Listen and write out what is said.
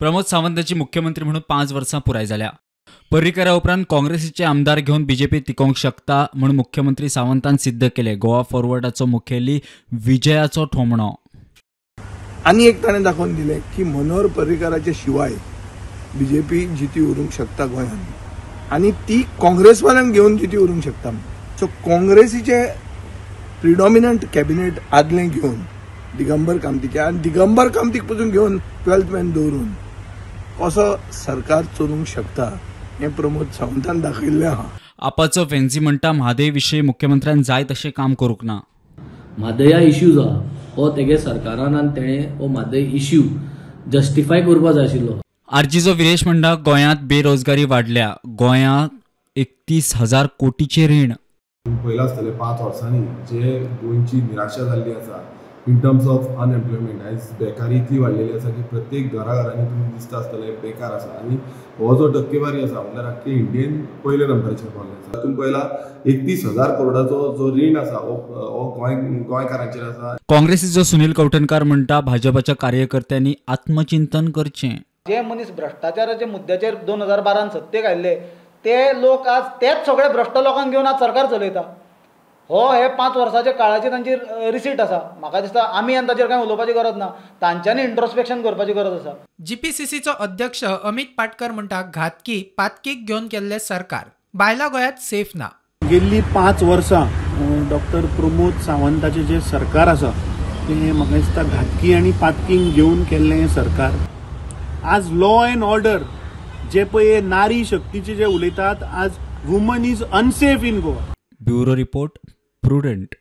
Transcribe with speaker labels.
Speaker 1: प्रमोद सावंतांची मुख्यमंत्री म्हणून 5 वर्सां पुराय जाल्या। पर्रीकरा उपरांत काँग्रेसीचे आमदार घेवन बीजेपी तिकोवंक शकता म्हणून मुख्यमंत्री सावंतान सिद्ध केले। गोवा फॉरवर्डाचो मुखेली विजयाचो ठोमणो।
Speaker 2: आनी एक ताणें दाखोवन दिलें की मनोहर पर्रीकराचे शिवाय बीजेपी जिती उरूंक शकता गोंयांत, आनी ती काँग्रेसवाल्यांक घेवन जिती उरूंक शकता। सो काँग्रेसीचे प्रिडॉमिनंट कॅबिनेट आदलें घेवन दिगंबर कामतीचे आनी दिगंबर कामतीक पसून घेवन 12th मॅन दवरून कसो सरकार चलूंक शकता हें प्रमोद सावंतान दाखयल्लें आहा।
Speaker 1: आपाचो फेन्सी म्हणटा म्हादय विशीं मुख्यमंत्र्यान जाय तशें काम करूंक ना।
Speaker 3: म्हादया इश्यू जो हो तेगे सरकारान आनी तेणें हो म्हादय इश्यू जस्टिफाय करपा जाय आशिल्लो।
Speaker 1: आरजीचो विरेश म्हणटा गोंयांत बेरोजगारी वाडल्या, गोंयांत 31,000 कोटीचें रीण।
Speaker 4: पयला आसतले 5 वर्सांनी जे गोंयची निराशा जाल्ली आसा इन टर्म्स ऑफ अनएम्प्लॉयमेंट, आयज बेकारी इतली वाडलेली आसा की प्रत्येक घराघरांनी तुमकां दिसता आसतलें बेकार आसा, आनी हो जो टक्केवारी आसा म्हणल्यार आख्खे इंडियेन पयले नंबराचेर पावले आसा। तातूंत पयला 31,000 करोडाचो जो रीण आसा हो गोंयकारांचेर आसा।
Speaker 1: काँग्रेसीचो सुनील कवठणकार म्हणटा भाजपाच्या कार्यकर्त्यांनी आत्मचिंतन करचें।
Speaker 5: जे मनीस भ्रष्टाचाराच्या मुद्द्याचेर 2012 सत्तेक आयिल्ले ते लोक आज तेच सगळे भ्रष्ट लोकांक घेवन आज सरकार चलयता। हो हे 5 वर्साच्या काळाची तांची रिसीट आसा। म्हाका दिसता आमी आनी ताचेर कांय उलोवपाची गरज ना, तांच्यांनी इंट्रोस्पेक्शन करपाची गरज आसा।
Speaker 6: जीपीसीसीचो अध्यक्ष अमित पाटकर म्हणटा घातकी पातकीक घेवन केल्ले सरकार बायला गोंयांत सेफ ना।
Speaker 7: गेल्ली 5 वर्सां डॉक्टर प्रमोद सावंताचे जे सरकार आसा ते म्हाका दिसता घातकी आनी पातकीक घेवन केल्लें सरकार। आज लॉ एंड ऑर्डर जे पळय नारी शक्तीचे जे उलयतात, आज woman is unsafe in Goa.
Speaker 1: Bureau report prudent.